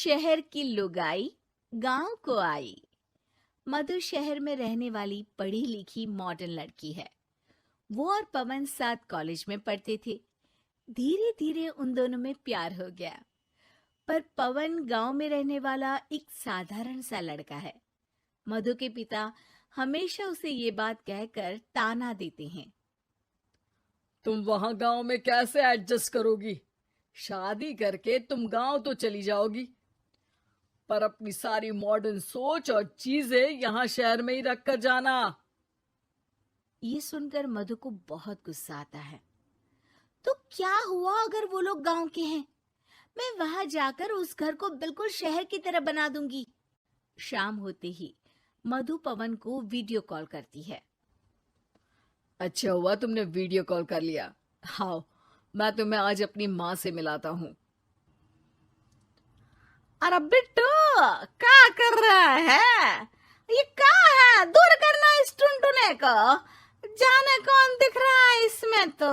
शहर की लुगाई गांव को आई। मधु शहर में रहने वाली पढ़ी लिखी मॉडर्न लड़की है। वो और पवन साथ कॉलेज में पढ़ते थे। धीरे धीरे उन दोनों में प्यार हो गया। पर पवन गांव में रहने वाला एक साधारण सा लड़का है। मधु के पिता हमेशा उसे ये बात कहकर ताना देते हैं। तुम वहां गांव में कैसे एडजस्ट करोगी? शादी करके तुम गांव तो चली जाओगी, पर अपनी सारी मॉडर्न सोच और चीजें यहाँ शहर में ही रख कर जाना। ये सुनकर मधु को बहुत गुस्सा आता है। तो क्या हुआ अगर वो लोग गांव के हैं? मैं वहां जाकर उस घर को बिल्कुल शहर की तरह बना दूंगी। शाम होते ही मधु पवन को वीडियो कॉल करती है। अच्छा हुआ तुमने वीडियो कॉल कर लिया। हाँ, मैं तुम्हें आज अपनी माँ से मिलाता हूँ। अरे बिट्टू, क्या कर रहा है? ये क्या है? दूर करना इस टुनटुने को। जाने कौन दिख रहा है इसमें तो।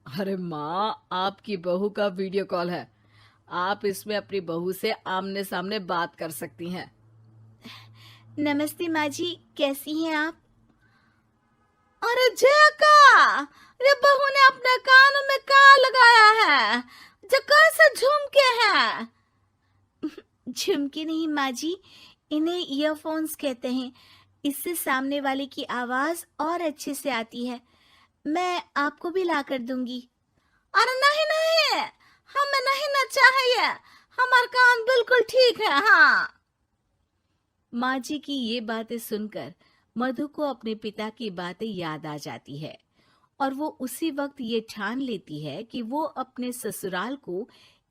अरे माँ, आपकी बहू का वीडियो कॉल है। आप इसमें अपनी बहू से आमने सामने बात कर सकती हैं। नमस्ते माँ जी, कैसी हैं आप? अरे जका, ये बहू ने अपने कानों में क्या लगाया है? जो कैसे झुमके हैं? झुमके नहीं माँ जी, इन्हें ईयरफोन्स कहते हैं। इससे सामने वाले की आवाज और अच्छे से आती है। मैं आपको भी ला कर दूंगी। अरे नहीं नहीं, हमें नहीं ना चाहिए। हमारा कान बिल्कुल ठीक है। हाँ। माँ जी की ये बातें सुनकर मधु को अपने पिता की बातें याद आ जाती है और वो उसी वक्त ये ठान लेती है कि वो अपने ससुराल को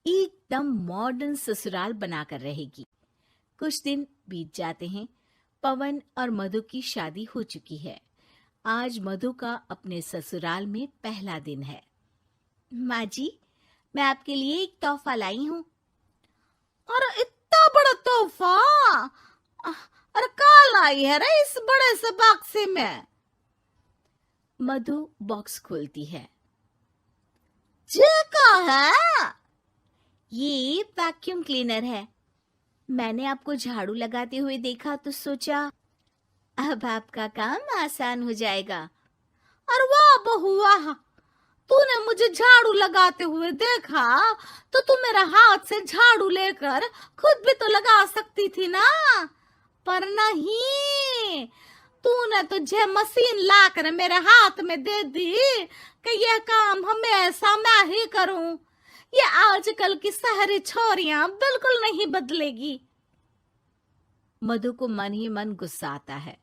एकदम मॉडर्न ससुराल बनाकर रहेगी। कुछ दिन बीत जाते हैं। पवन और मधु की शादी हो चुकी है। आज मधु का अपने ससुराल में पहला दिन है। माँ जी, मैं आपके लिए एक तोहफा लाई हूँ। अरे इतना बड़ा तोहफा! अरे क्या लाई है रे इस बड़े से बक्से में? मधु बॉक्स खोलती है। ये क्या है? ये वैक्यूम क्लीनर है। मैंने आपको झाड़ू लगाते हुए देखा तो सोचा अब आपका काम आसान हो जाएगा। अरे वाह बहू वाह, तूने मुझे झाड़ू लगाते हुए देखा तो तू मेरा हाथ से झाड़ू लेकर खुद भी तो लगा सकती थी ना। पर नहीं, तूने तुझे मशीन लाकर मेरे हाथ में दे दी कि यह काम हमेशा मैं ही करूं। ये आजकल की शहरी छोरियां बिल्कुल नहीं बदलेगी। मधु को मन ही मन गुस्सा आता है,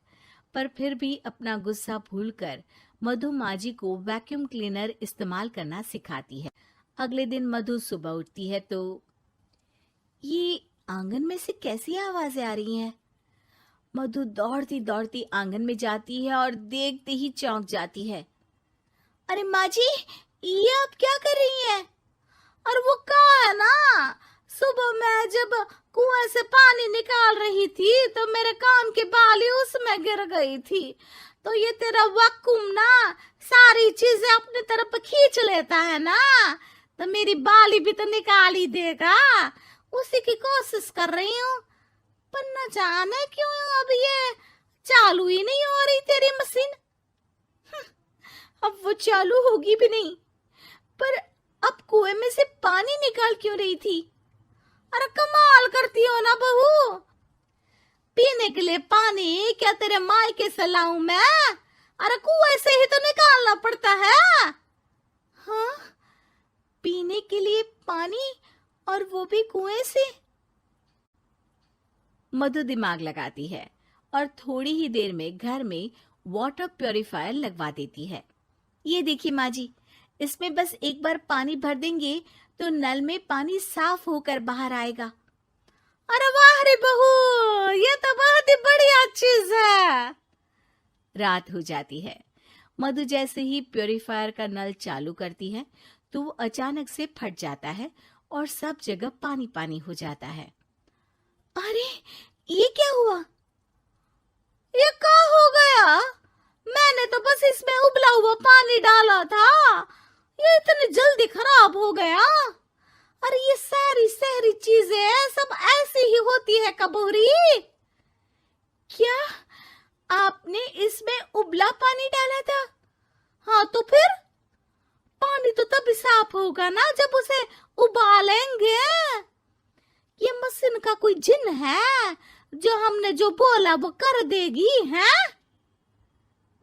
पर फिर भी अपना गुस्सा भूलकर मधु माजी को वैक्यूम क्लीनर इस्तेमाल करना सिखाती है। अगले दिन मधु सुबह उठती है तो ये आंगन में से कैसी आवाजें आ रही हैं? मधु दौड़ती दौड़ती आंगन में जाती है और देखते ही चौंक जाती है। अरे माँ जी, ये आप क्या कर रही हैं? और वो कहा है ना, सुबह मैं जब कुएं से पानी निकाल रही थी तो मेरे कान की बाली उसमें गिर गई थी। तो ये तेरा वैक्यूम ना सारी चीजें अपनी तरफ खींच लेता है ना, तो मेरी बाली भी तो निकाल ही देगा। उसी की कोशिश कर रही हूँ, पर न जाने क्यों अब ये चालू ही नहीं हो रही तेरी मशीन। अब वो चालू होगी भी नहीं। पर अब कुएं में से पानी निकाल क्यों रही थी? अरे कमाल करती हो ना बहू। पीने के लिए पानी क्या तेरे मायके से लाऊं मैं? अरे कुएं से ही तो निकालना पड़ता है। हाँ, पीने के लिए पानी, और वो भी कुएं से। मधु दिमाग लगाती है और थोड़ी ही देर में घर में वाटर प्यूरिफायर लगवा देती है। ये देखिए माँ जी, इसमें बस एक बार पानी भर देंगे तो नल में पानी साफ होकर बाहर आएगा। अरे वाह रे बहू, ये तो बहुत ही बढ़िया चीज है। रात हो जाती है। मधु जैसे ही प्यूरिफायर का नल चालू करती है तो वो अचानक से फट जाता है और सब जगह पानी पानी हो जाता है। अरे ये क्या हुआ? ये क्या हो गया? मैंने तो बस इसमें उबला हुआ पानी डाला था, ये इतनी जल्दी खराब हो गया। अरे ये सारी शहरी चीजें सब ऐसी ही होती है कबूरी। क्या आपने इसमें उबला पानी डाला था? हाँ तो फिर पानी तो तभी साफ होगा ना जब उसे उबालेंगे। ये मशीन का कोई जिन है जो हमने जो बोला वो कर देगी है?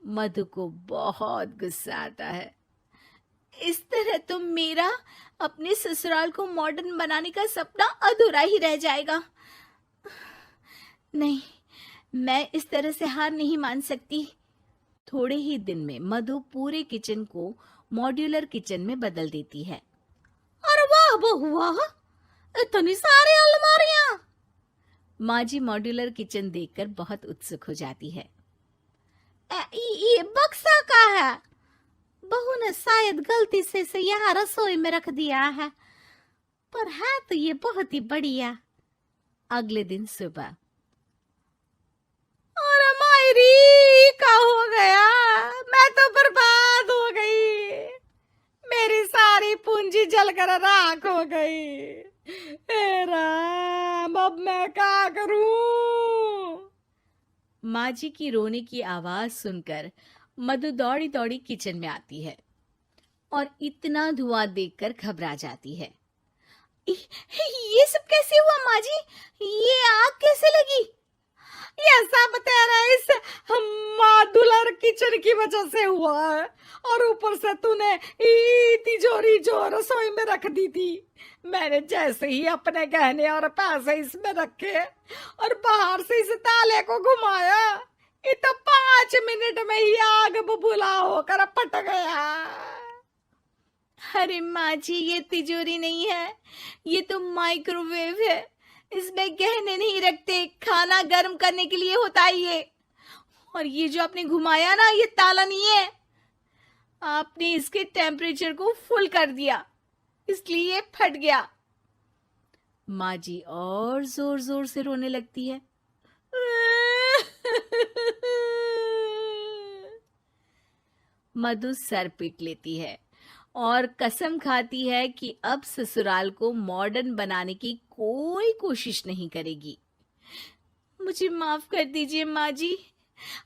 मधु को बहुत गुस्सा आता है। इस तरह तो मेरा अपने ससुराल को मॉडर्न बनाने का सपना अधूरा ही रह जाएगा। नहीं, मैं इस तरह से हार नहीं मान सकती। थोड़े ही दिन में मधु पूरे किचन को मॉड्यूलर किचन में बदल देती है। अरे वाह बहुआ, इतनी सारी अलमारियां! माँ जी मॉड्यूलर किचन देखकर बहुत उत्सुक हो जाती है। ये बक्सा का है। बहू ने शायद गलती से इसे यहाँ रसोई में रख दिया है, पर है तो ये बहुत ही बढ़िया। अगले दिन सुबह, अरे मायरी क्या हो गया? मैं तो बर्बाद हो गई। मेरी सारी पूंजी जलकर राख हो गई। हे राम, अब मैं क्या करूं? माँ जी की रोने की आवाज सुनकर मधु दौड़ी दौड़ी किचन में आती है और इतना धुआं देखकर घबरा जाती है। ये सब कैसे हुआ माँ जी? ये आग कैसे लगी? ये सब तेरा इस मॉड्यूलर किचन की वजह से हुआ है, और ऊपर से तूने तिजोरी जो रसोई में रख दी थी, मैंने जैसे ही अपने गहने और पैसे इसमें रखे और बाहर से इस ताले को घुमाया, ये तो 5 मिनट में ही आग बबूला होकर फट गया। अरे माँ जी, ये तिजोरी नहीं है, ये तो माइक्रोवेव है। इसमें गहने नहीं रखते, खाना गर्म करने के लिए होता है ये। और ये जो आपने घुमाया ना, ये ताला नहीं है, आपने इसके टेम्परेचर को फुल कर दिया, इसलिए ये फट गया। माँ जी और जोर जोर से रोने लगती है। मधु सर पीट लेती है और कसम खाती है कि अब ससुराल को मॉडर्न बनाने की कोई कोशिश नहीं करेगी। मुझे माफ कर दीजिए माँ जी,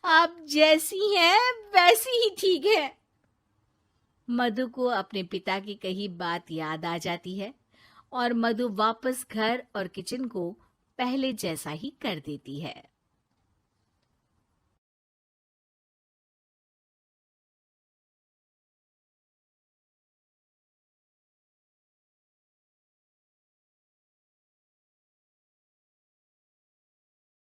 आप जैसी हैं वैसी ही ठीक है। मधु को अपने पिता की कही बात याद आ जाती है और मधु वापस घर और किचन को पहले जैसा ही कर देती है।